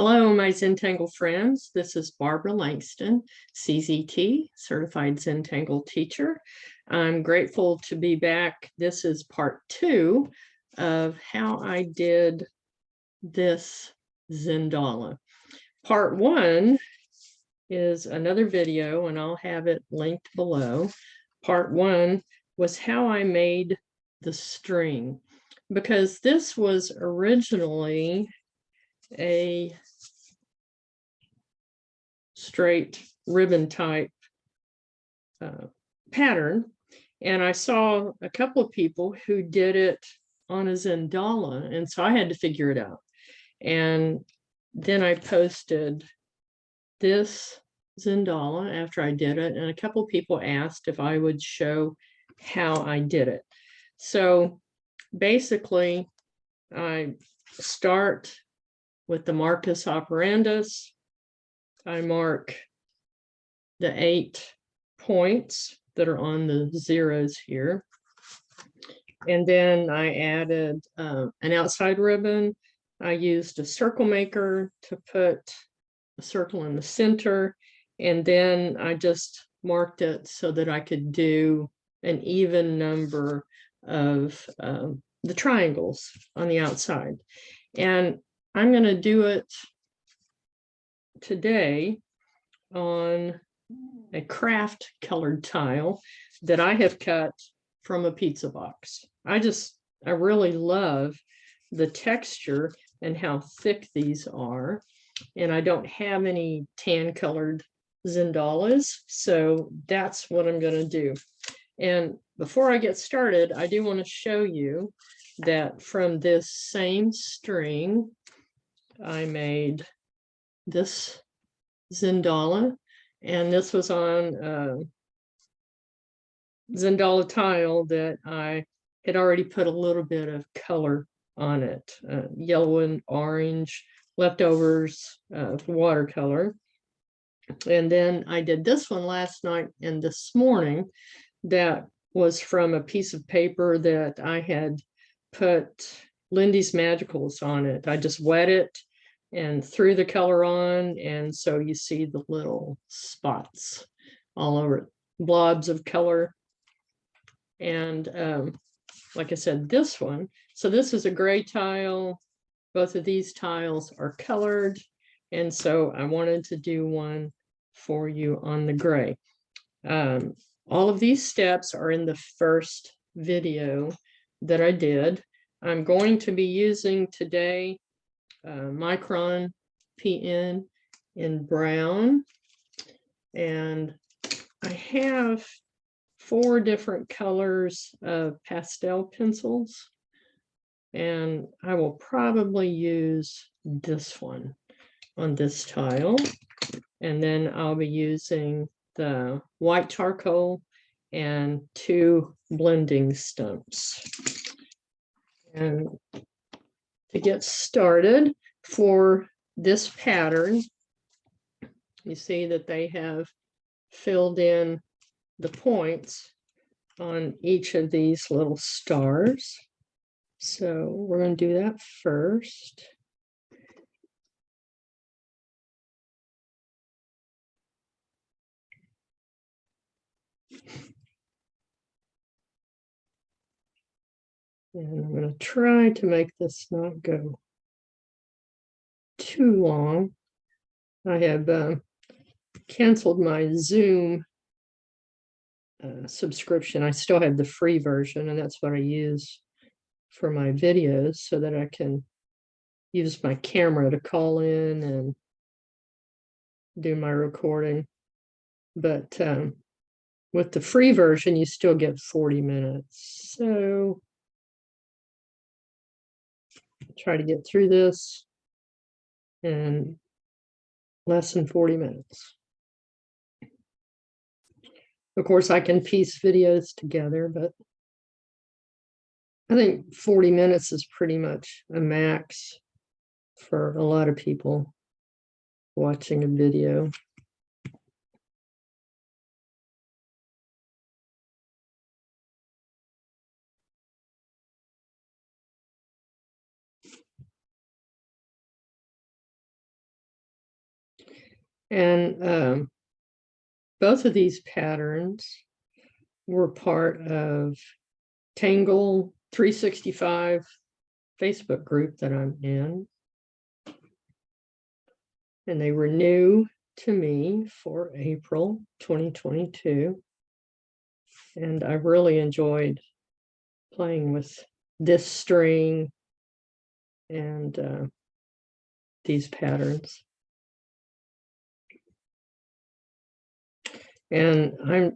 Hello, my Zentangle friends. This is Barbara Langston, CZT, Certified Zentangle Teacher. I'm grateful to be back. This is part 2 of how I did this Zendala. Part 1 is another video, and I'll have it linked below. Part 1 was how I made the string, because this was originally a straight ribbon type pattern, and I saw a couple of people who did it on a Zendala, and so I had to figure it out. And then I posted this Zendala after I did it, and a couple of people asked if I would show how I did it. So basically, I start with the Marcus Operandus. I mark the 8 points that are on the zeros here. And then I added an outside ribbon. I used a circle maker to put a circle in the center. And then I just marked it so that I could do an even number of the triangles on the outside. And I'm going to do it today on a craft colored tile that I have cut from a pizza box. I really love the texture and how thick these are. And I don't have any tan colored Zendalas, so that's what I'm going to do. And before I get started, I do want to show you that from this same string, I made this Zendala, and this was on Zendala tile that I had already put a little bit of color on it, yellow and orange leftovers of watercolor. And then I did this one last night and this morning that was from a piece of paper that I had put Lindy's Magicals on it. I just wet it and threw the color on, and so you see the little spots all over it, blobs of color. And like I said, this one, so this is a gray tile. Both of these tiles are colored, and so I wanted to do one for you on the gray. All of these steps are in the first video that I did. I'm going to be using today Micron PN in brown, and I have 4 different colors of pastel pencils, and I will probably use this one on this tile, and then I'll be using the white charcoal and 2 blending stumps. And to get started for this pattern, you see that they have filled in the points on each of these little stars. So we're going to do that first. And I'm going to try to make this not go too long. I have canceled my Zoom subscription. I still have the free version, and that's what I use for my videos so that I can use my camera to call in and do my recording. But with the free version, you still get 40 minutes. So try to get through this in less than 40 minutes. Of course, I can piece videos together, but I think 40 minutes is pretty much a max for a lot of people watching a video. And both of these patterns were part of Tangle 365 Facebook group that I'm in. And they were new to me for April 2022. And I really enjoyed playing with this string and these patterns. And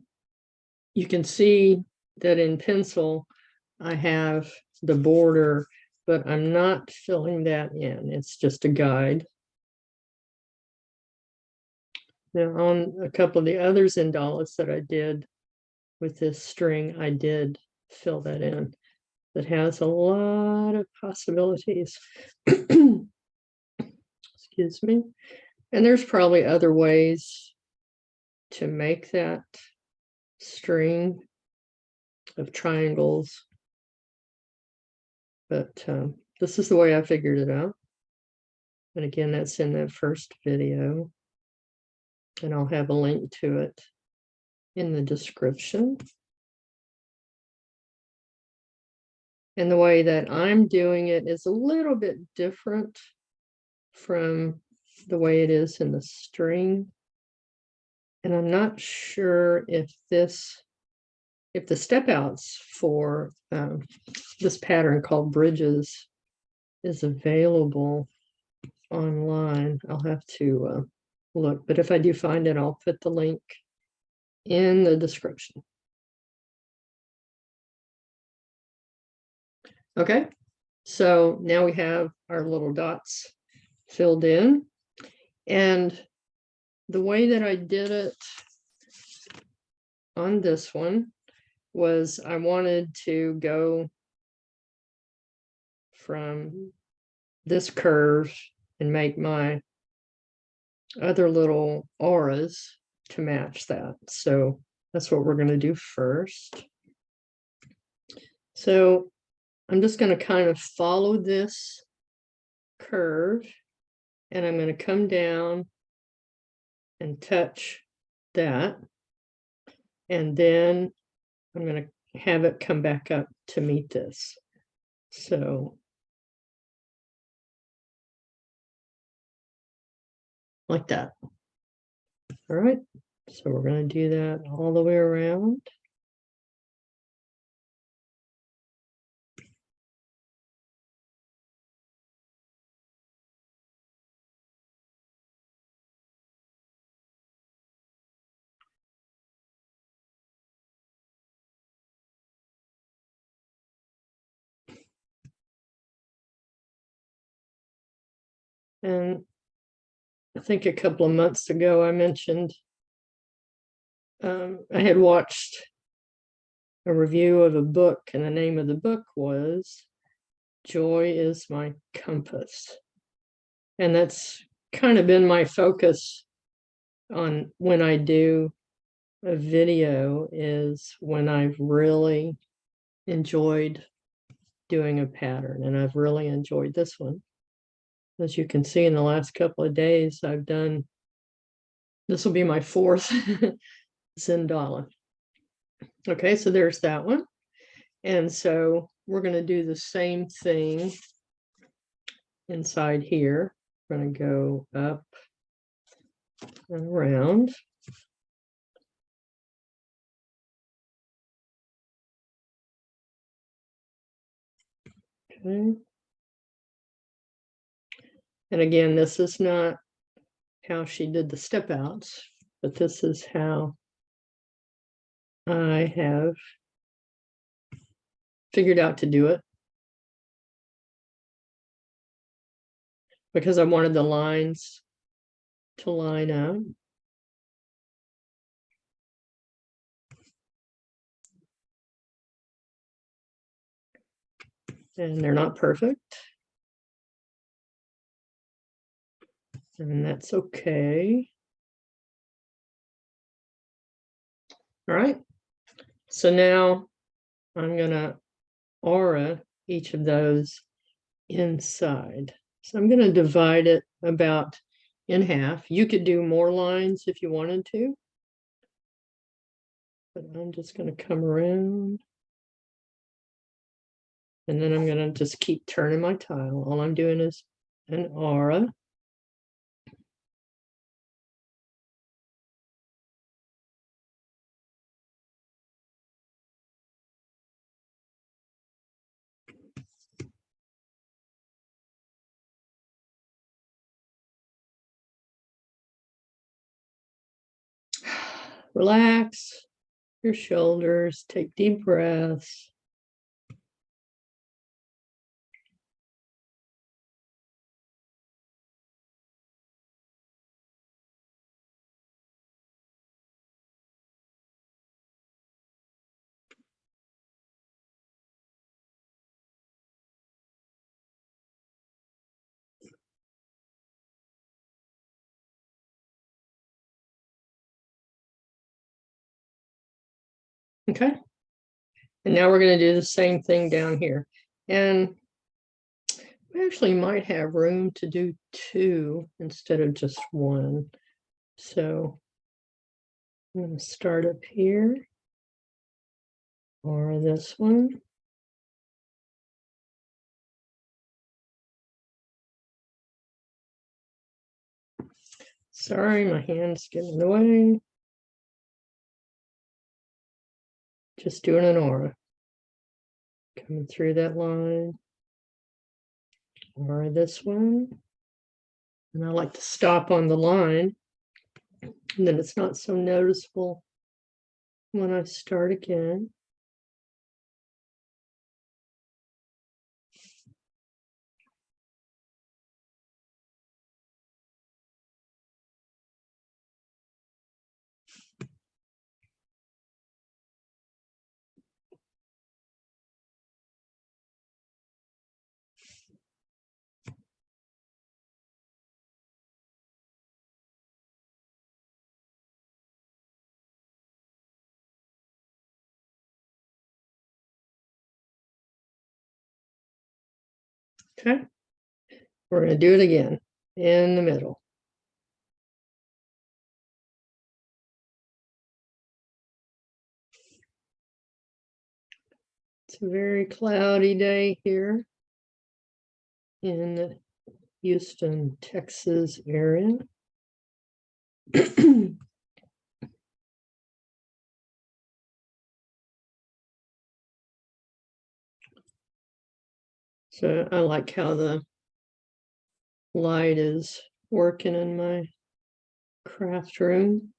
you can see that in pencil, I have the border, but I'm not filling that in. It's just a guide. Now, on a couple of the other Zendalas that I did with this string, I did fill that in. That has a lot of possibilities. Excuse me. And there's probably other ways to make that string of triangles, but this is the way I figured it out. And again, that's in that first video, and I'll have a link to it in the description. And the way that I'm doing it is a little bit different from the way it is in the string. And I'm not sure if the step outs for this pattern called Bridges is available online. I'll have to look, but if I do find it, I'll put the link in the description. Okay, so now we have our little dots filled in, and the way that I did it on this one was I wanted to go from this curve and make my other little auras to match that. So that's what we're going to do first. So I'm just going to kind of follow this curve, and I'm going to come down and touch that, and then I'm going to have it come back up to meet this. So like that. All right, so we're going to do that all the way around. And I think a couple of months ago, I mentioned I had watched a review of a book, and the name of the book was Joy is My Compass. And that's kind of been my focus on when I do a video, is when I've really enjoyed doing a pattern, and I've really enjoyed this one. As you can see, in the last couple of days, I've done, this will be my fourth Zendala. Okay, so there's that one. And so we're going to do the same thing inside here. We're going to go up and around. Okay. And again, this is not how she did the step outs, but this is how I have figured out to do it, because I wanted the lines to line up. And they're not perfect. And that's okay. All right. So now I'm going to aura each of those inside. So I'm going to divide it about in half. You could do more lines if you wanted to, but I'm just going to come around. And then I'm going to just keep turning my tile. All I'm doing is an aura. Relax your shoulders, take deep breaths. Okay. And now we're going to do the same thing down here. And we actually might have room to do 2 instead of just 1. So I'm going to start up here, or this one. Sorry, my hand's getting in the way. Just doing an aura. Coming through that line. Or this one. And I like to stop on the line. And then it's not so noticeable when I start again. Okay. We're going to do it again in the middle. It's a very cloudy day here in the Houston, Texas area. So I like how the light is working in my craft room.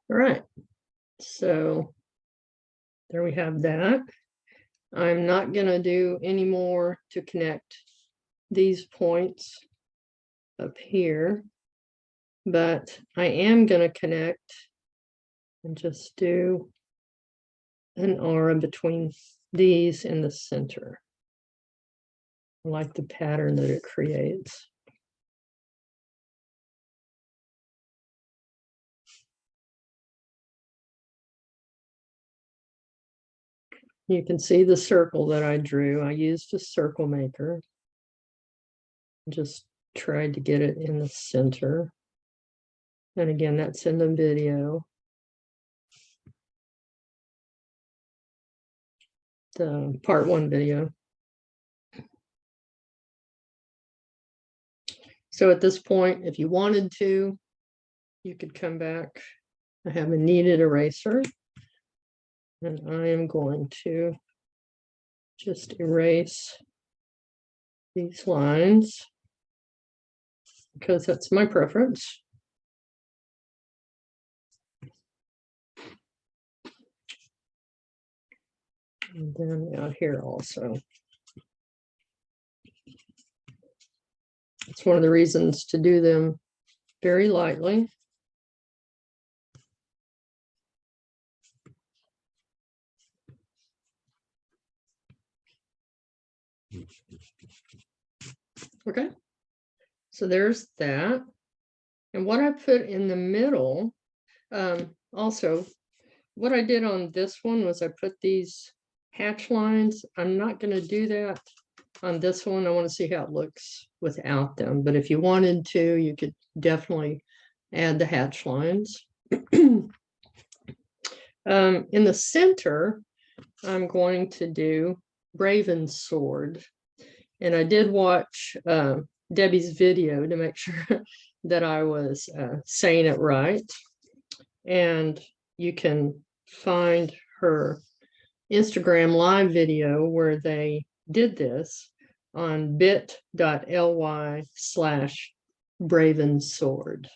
All right, so there we have that. I'm not going to do any more to connect these points up here, but I am going to connect and just do an aura between these in the center. I like the pattern that it creates. You can see the circle that I drew. I used a circle maker. Just tried to get it in the center. And again, that's in the video. The part 1 video. So at this point, if you wanted to, you could come back. I have a kneaded eraser. And I am going to just erase these lines because that's my preference. And then out here also. It's one of the reasons to do them very lightly. Okay, so there's that. And what I put in the middle, also, what I did on this one was I put these hatch lines. I'm not going to do that on this one. I want to see how it looks without them. But if you wanted to, you could definitely add the hatch lines. In the center, I'm going to do Bravensword. And I did watch Debbie's video to make sure that I was saying it right. And you can find her Instagram live video where they did this on bit.ly/Bravensword.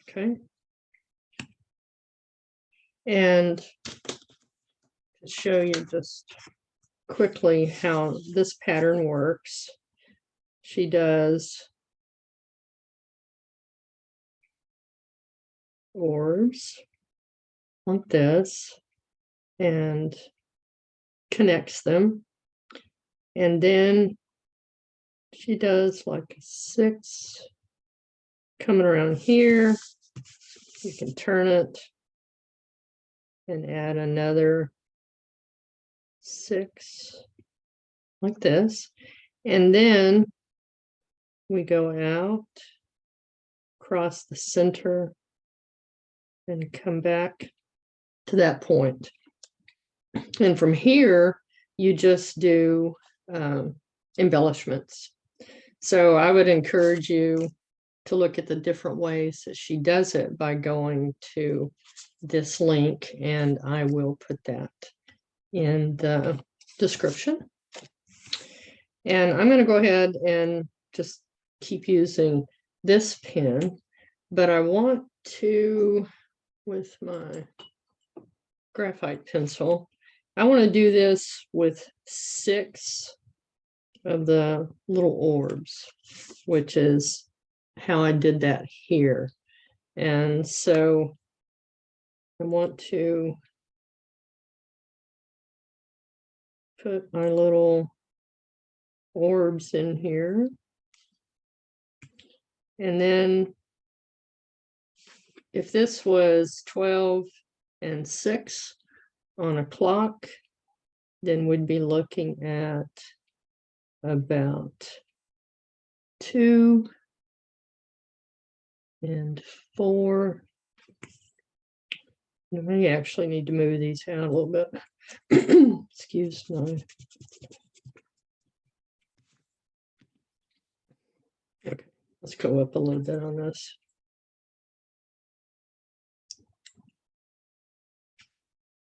Okay. And to show you just quickly how this pattern works, she does orbs like this and connects them. And then she does like a 6 coming around here. You can turn it and add another 6 like this. And then we go out across the center and come back to that point. And from here, you just do embellishments. So I would encourage you to look at the different ways that she does it by going to this link, and I will put that in the description. And I'm going to go ahead and just keep using this pen, but I want to, with my graphite pencil, I want to do this with 6 of the little orbs, which is how I did that here. And so I want to put my little orbs in here. And then if this was 12 and 6 on a clock, then we'd be looking at about 2 and 4. I may actually need to move these out a little bit. Excuse me. Okay, let's go up a little bit on this.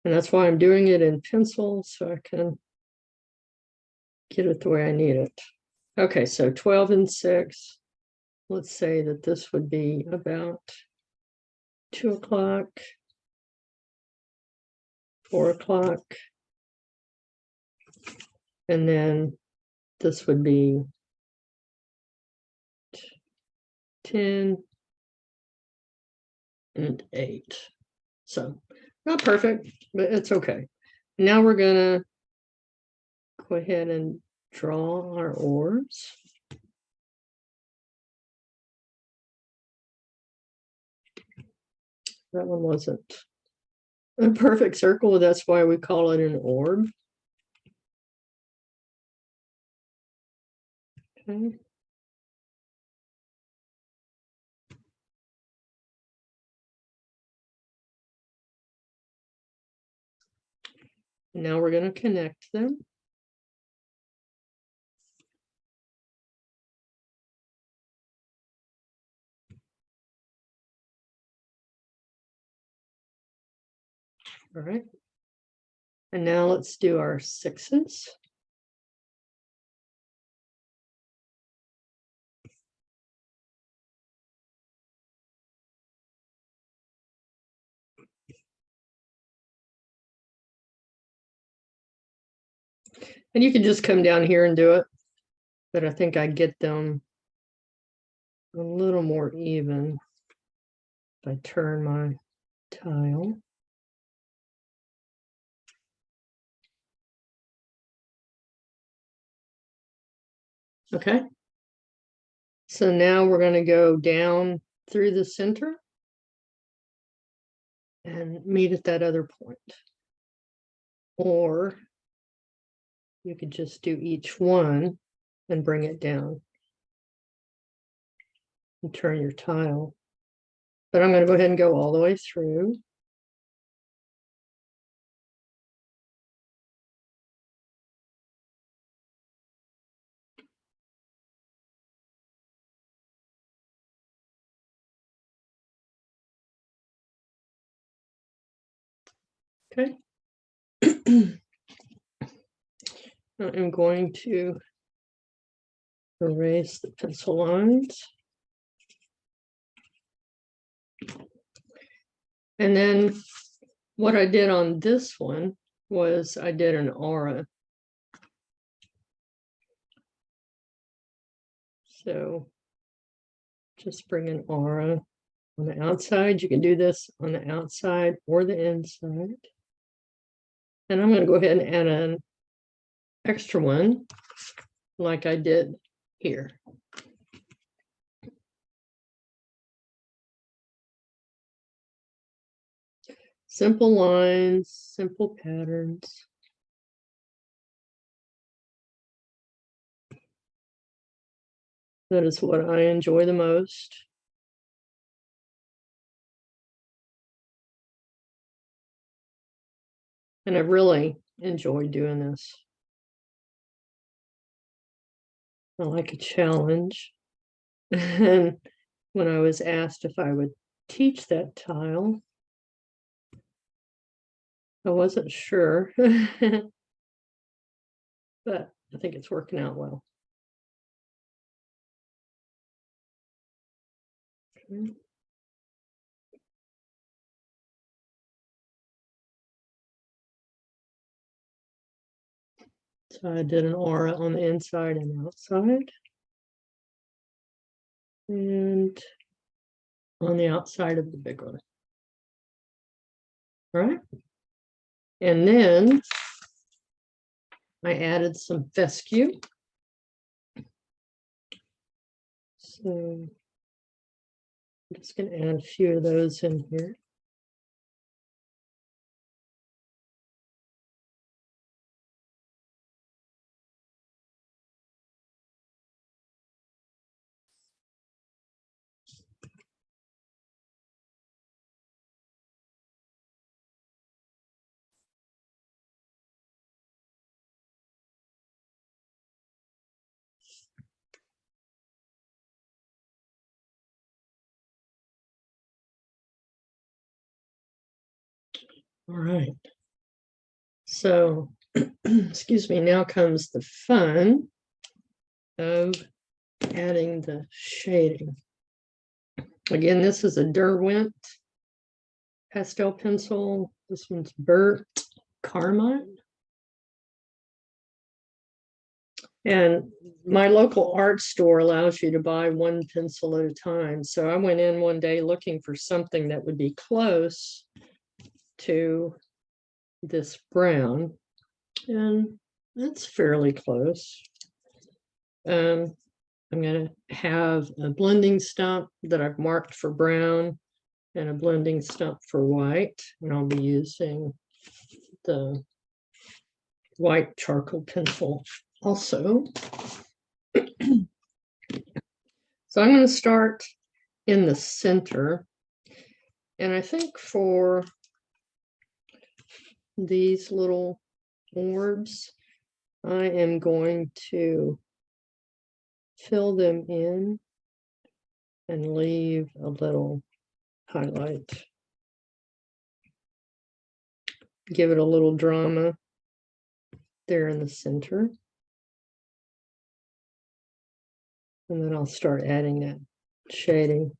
And that's why I'm doing it in pencil, so I can get it the way I need it. Okay, so 12 and 6. Let's say that this would be about 2 o'clock, 4 o'clock, and then this would be 10 and 8. So not perfect, but it's okay. Now we're gonna go ahead and draw our orbs. That one wasn't a perfect circle. That's why we call it an orb. Okay. Now we're going to connect them. All right. And now let's do our 6s. And you can just come down here and do it, but I think I get them a little more even if I turn my tile. Okay. So now we're going to go down through the center and meet at that other point. Or you could just do each one and bring it down and turn your tile. But I'm going to go ahead and go all the way through. Okay. I'm going to erase the pencil lines. And then what I did on this one was I did an aura. So just bring an aura on the outside. You can do this on the outside or the inside. And I'm going to go ahead and add an extra one like I did here. Simple lines, simple patterns. That is what I enjoy the most. And I really enjoy doing this. I like a challenge. And when I was asked if I would teach that tile, I wasn't sure, but I think it's working out well. Okay. So I did an aura on the inside and outside. And on the outside of the big one. All right. And then I added some fescue. So I'm just going to add a few of those in here. All right. So, excuse me, now comes the fun of adding the shading. Again, this is a Derwent pastel pencil. This one's burnt carmine. And my local art store allows you to buy one pencil at a time. So I went in one day looking for something that would be close to this brown, and that's fairly close. I'm going to have a blending stump that I've marked for brown and a blending stump for white, and I'll be using the white charcoal pencil also. So I'm going to start in the center, and I think for these little orbs, I am going to fill them in and leave a little highlight. Give it a little drama there in the center. And then I'll start adding that shading.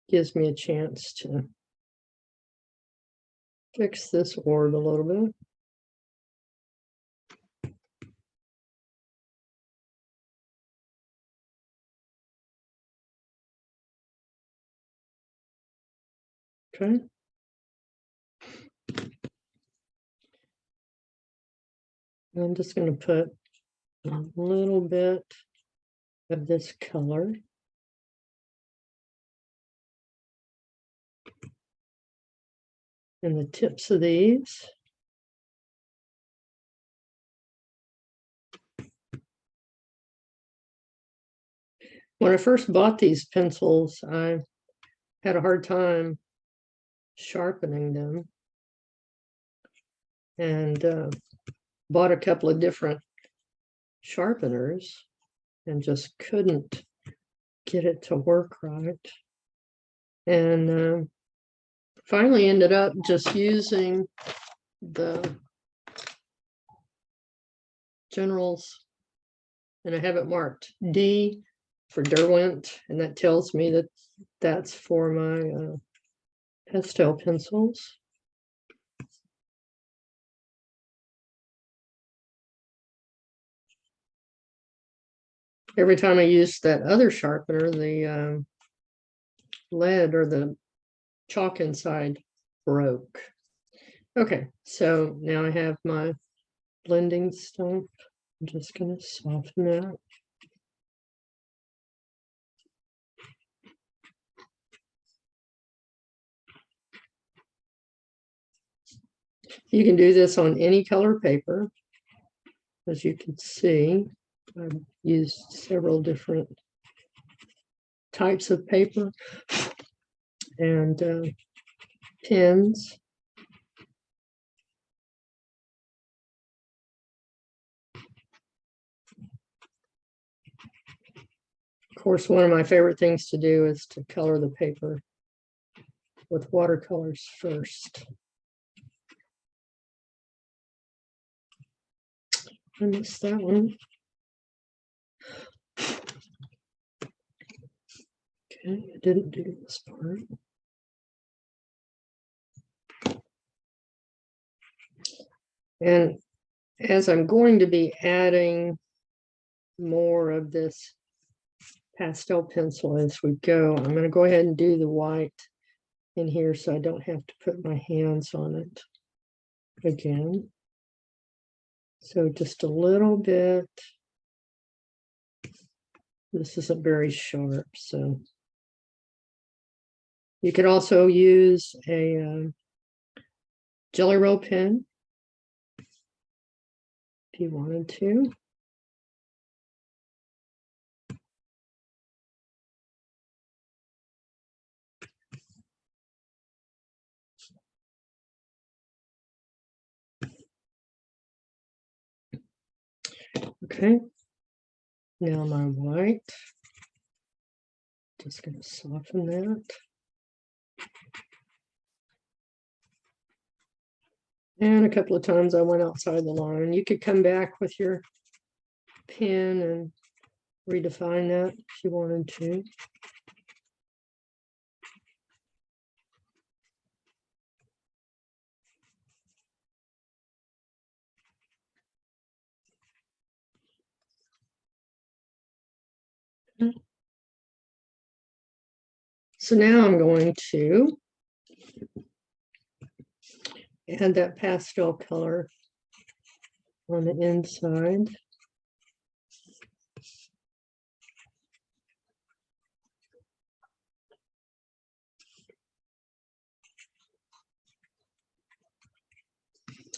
Gives me a chance to fix this orb a little bit. Okay. I'm just going to put a little bit of this color. In the tips of these. When I first bought these pencils, I had a hard time sharpening them, and bought a couple of different sharpeners and just couldn't get it to work right. And finally ended up just using the Generals, and I have it marked D for Derwent, and that tells me that that's for my pastel pencils. Every time I use that other sharpener, the lead or the chalk inside broke. Okay, so now I have my blending stuff. I'm just going to soften that. You can do this on any color paper. As you can see, I've used several different types of paper and pens. Of course, one of my favorite things to do is to color the paper with watercolors first. I missed that one. Okay, I didn't do this part. And as I'm going to be adding more of this pastel pencil as we go, I'm going to go ahead and do the white in here so I don't have to put my hands on it again. So just a little bit. This isn't very sharp, so you could also use a jelly roll pen if you wanted to. Okay, now my white. Just going to soften that. And a couple of times I went outside the line. You could come back with your pen and redefine that if you wanted to. So now I'm going to add that pastel color on the inside.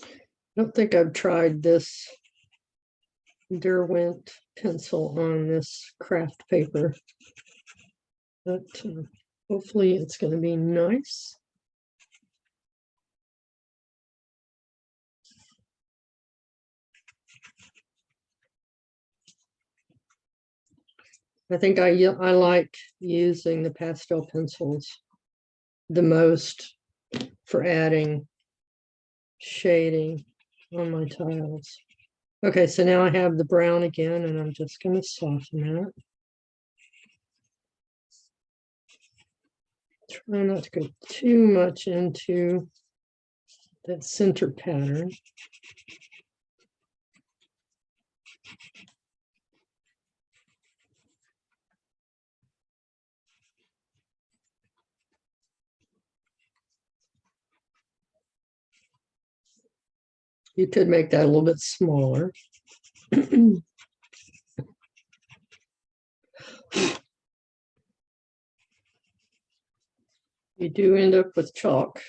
I don't think I've tried this Derwent pencil on this craft paper, but hopefully it's going to be nice. I think I like using the pastel pencils the most for adding shading on my tiles. Okay, so now I have the brown again, and I'm just going to soften that. Try not to go too much into that center pattern. You could make that a little bit smaller. You do end up with chalk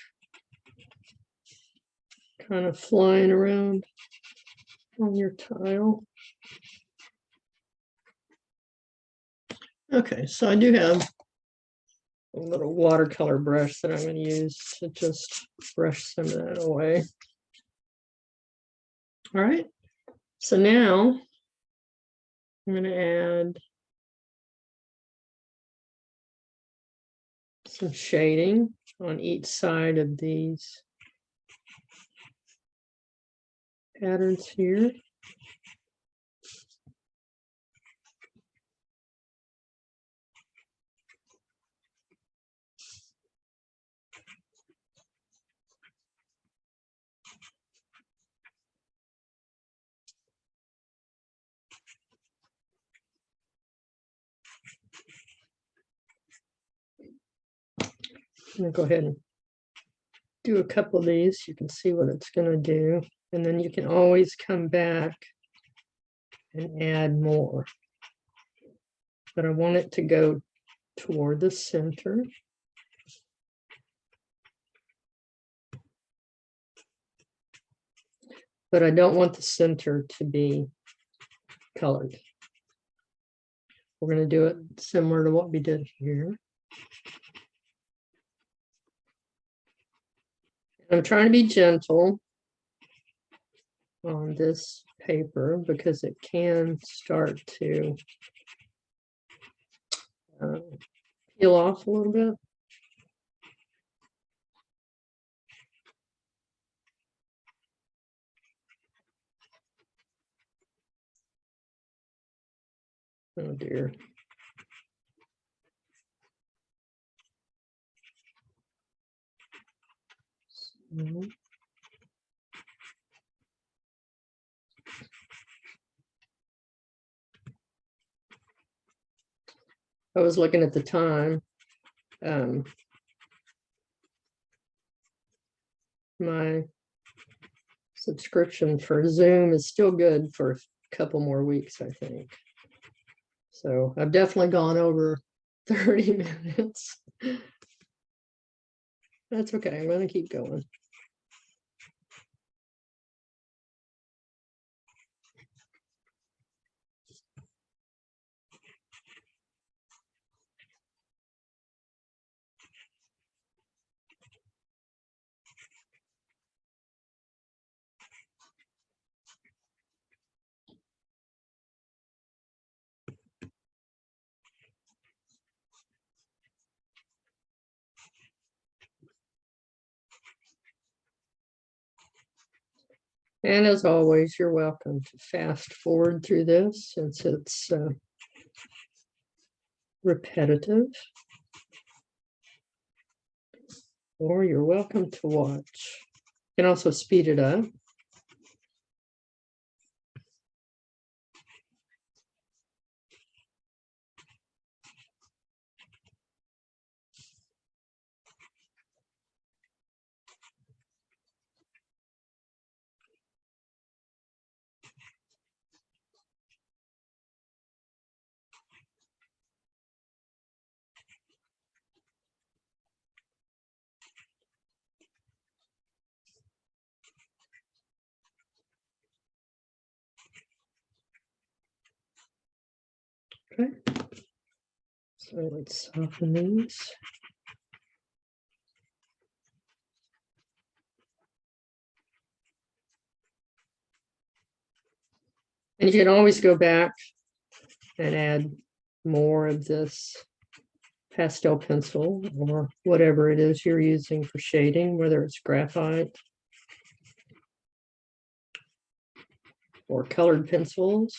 kind of flying around on your tile. Okay, so I do have a little watercolor brush that I'm going to use to just brush some of that away. All right, so now I'm going to add some shading on each side of these patterns here. I'm going to go ahead and do a couple of these. You can see what it's going to do. And then you can always come back and add more. But I want it to go toward the center. But I don't want the center to be colored. We're going to do it similar to what we did here. I'm trying to be gentle on this paper because it can start to peel off a little bit. Oh dear. So, I was looking at the time. My subscription for Zoom is still good for a couple more weeks, I think. So I've definitely gone over 30 minutes. That's okay. I'm going to keep going. And as always, you're welcome to fast forward through this since it's repetitive. Or you're welcome to watch. You can also speed it up. Okay, so let's soften these. And you can always go back and add more of this pastel pencil or whatever it is you're using for shading, whether it's graphite or colored pencils.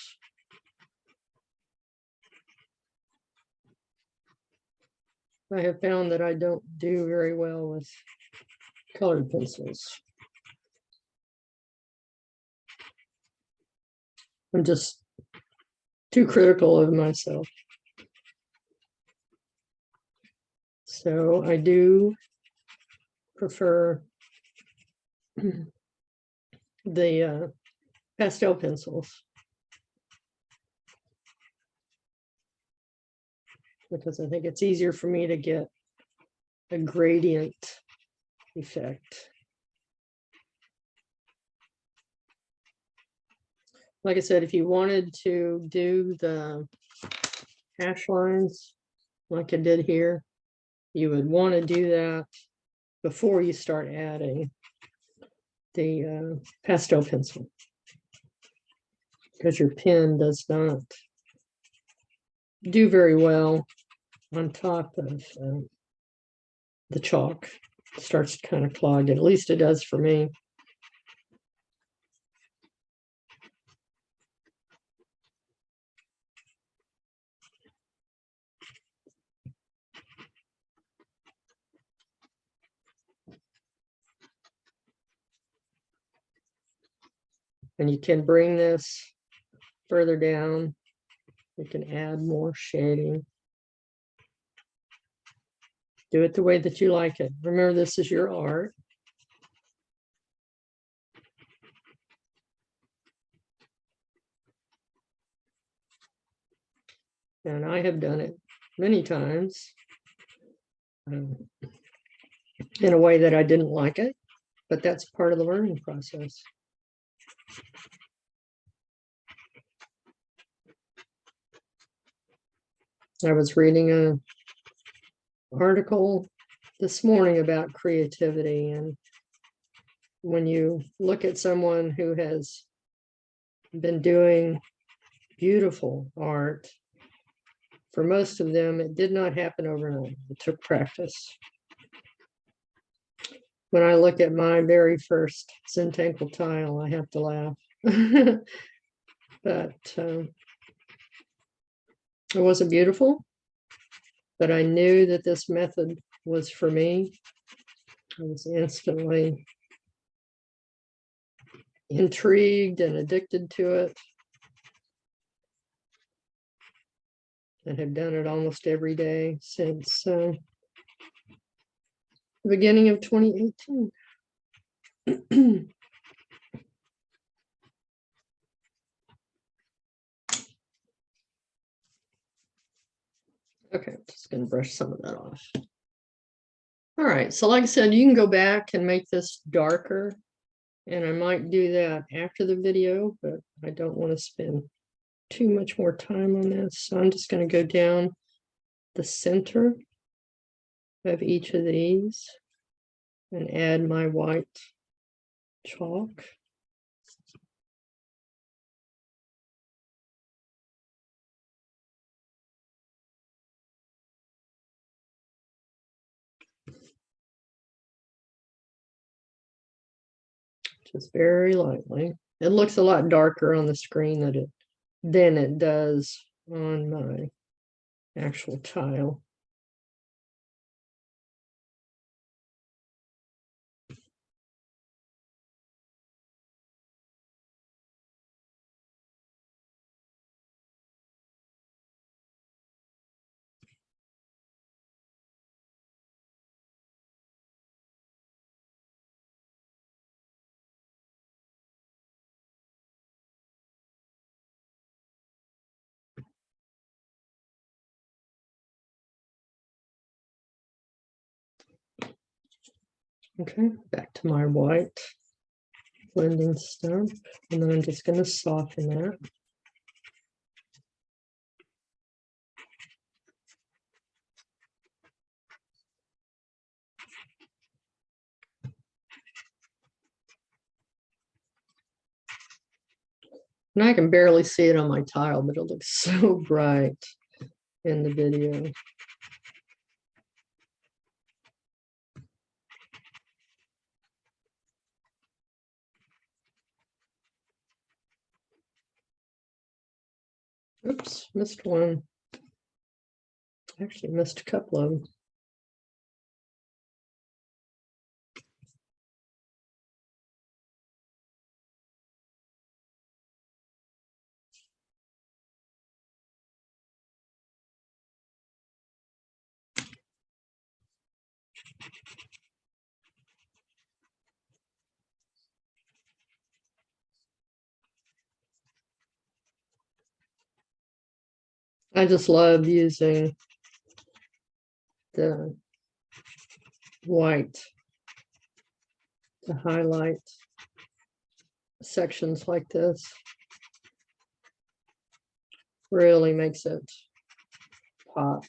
I have found that I don't do very well with colored pencils. I'm just too critical of myself. So I do prefer the pastel pencils, because I think it's easier for me to get a gradient effect. Like I said, if you wanted to do the hash lines like I did here, you would want to do that before you start adding the pastel pencil, because your pen does not do very well on top of the chalk. It starts to kind of clog, at least it does for me. And you can bring this further down. You can add more shading. Do it the way that you like it. Remember, this is your art. And I have done it many times in a way that I didn't like it, but that's part of the learning process. I was reading an article this morning about creativity, and when you look at someone who has been doing beautiful art, for most of them, it did not happen overnight. It took practice. When I look at my very first Zentangle tile, I have to laugh. But it wasn't beautiful, but I knew that this method was for me. I was instantly intrigued and addicted to it, and have done it almost every day since the beginning of 2018. Okay, just going to brush some of that off. All right, so like I said, you can go back and make this darker, and I might do that after the video, but I don't want to spend too much more time on this. So I'm just going to go down the center of each of these and add my white chalk. Just very lightly. It looks a lot darker on the screen than it does on my actual tile. Okay, back to my white blending stump, and then I'm just going to soften that. And I can barely see it on my tile, but it looks so bright in the video. Oops, missed one. Actually missed a couple of them. I just love using the white to highlight sections like this. Really makes it pop,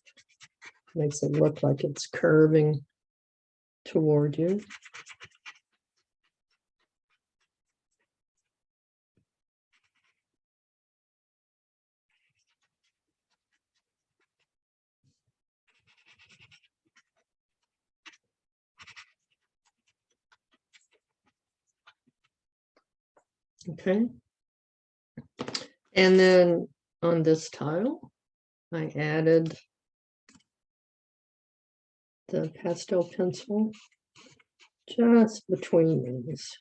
makes it look like it's curving toward you. Okay. And then on this tile, I added the pastel pencil just between these.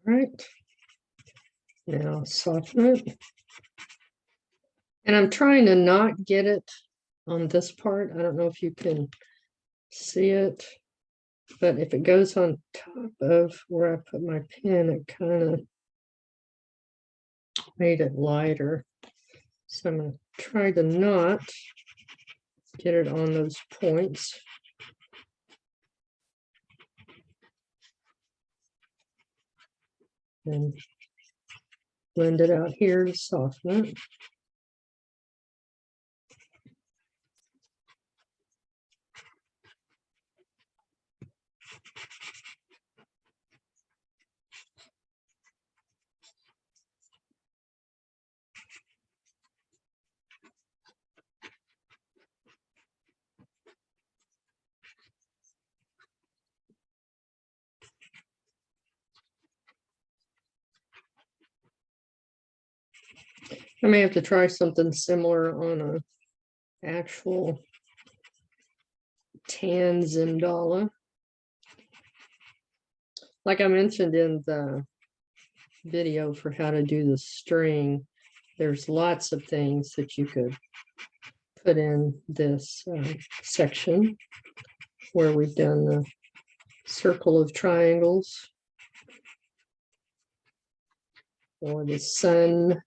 Right. Now soften it. And I'm trying to not get it on this part. I don't know if you can see it, but if it goes on top of where I put my pen, it kind of made it lighter. So I'm going to try to not get it on those points. And blend it out here to soften it. I may have to try something similar on a actual tan Zendala. Like I mentioned in the video for how to do the string, there's lots of things that you could put in this section where we've done the circle of triangles or the sun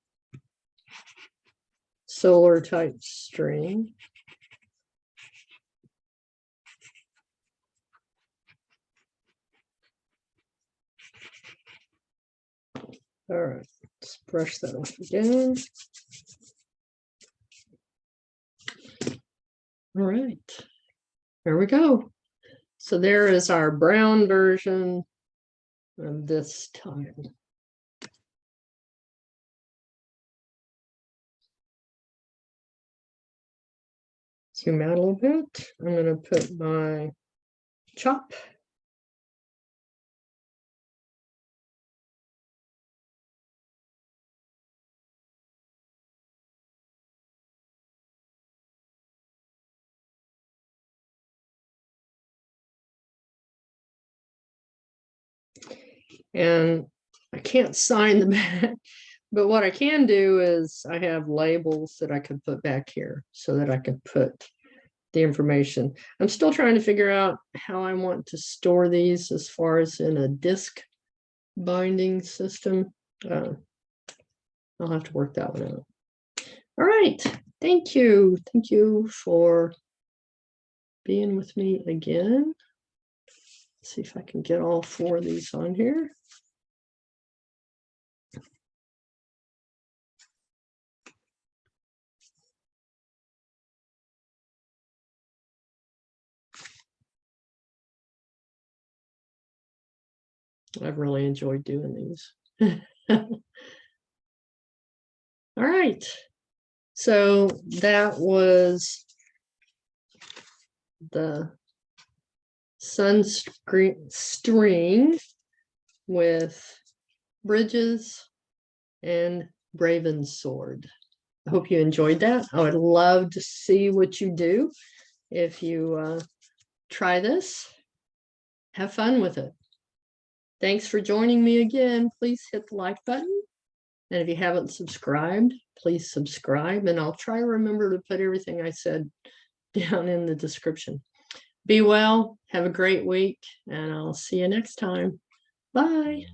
solar type string. All right, let's brush that off again. All right, there we go. So there is our brown version of this tile. Zoom out a little bit. I'm going to put my chop. And I can't sign the back, but what I can do is I have labels that I can put back here so that I can put the information. I'm still trying to figure out how I want to store these as far as in a disk binding system. I'll have to work that one out. All right, thank you. Thank you for being with me again. Let's see if I can get all 4 of these on here. I've really enjoyed doing these. All right. So that was the sunscreen string with bridges and Bravensword. I hope you enjoyed that. I would love to see what you do if you try this. Have fun with it. Thanks for joining me again. Please hit the like button. And if you haven't subscribed, please subscribe. And I'll try to remember to put everything I said down in the description. Be well. Have a great week. And I'll see you next time. Bye.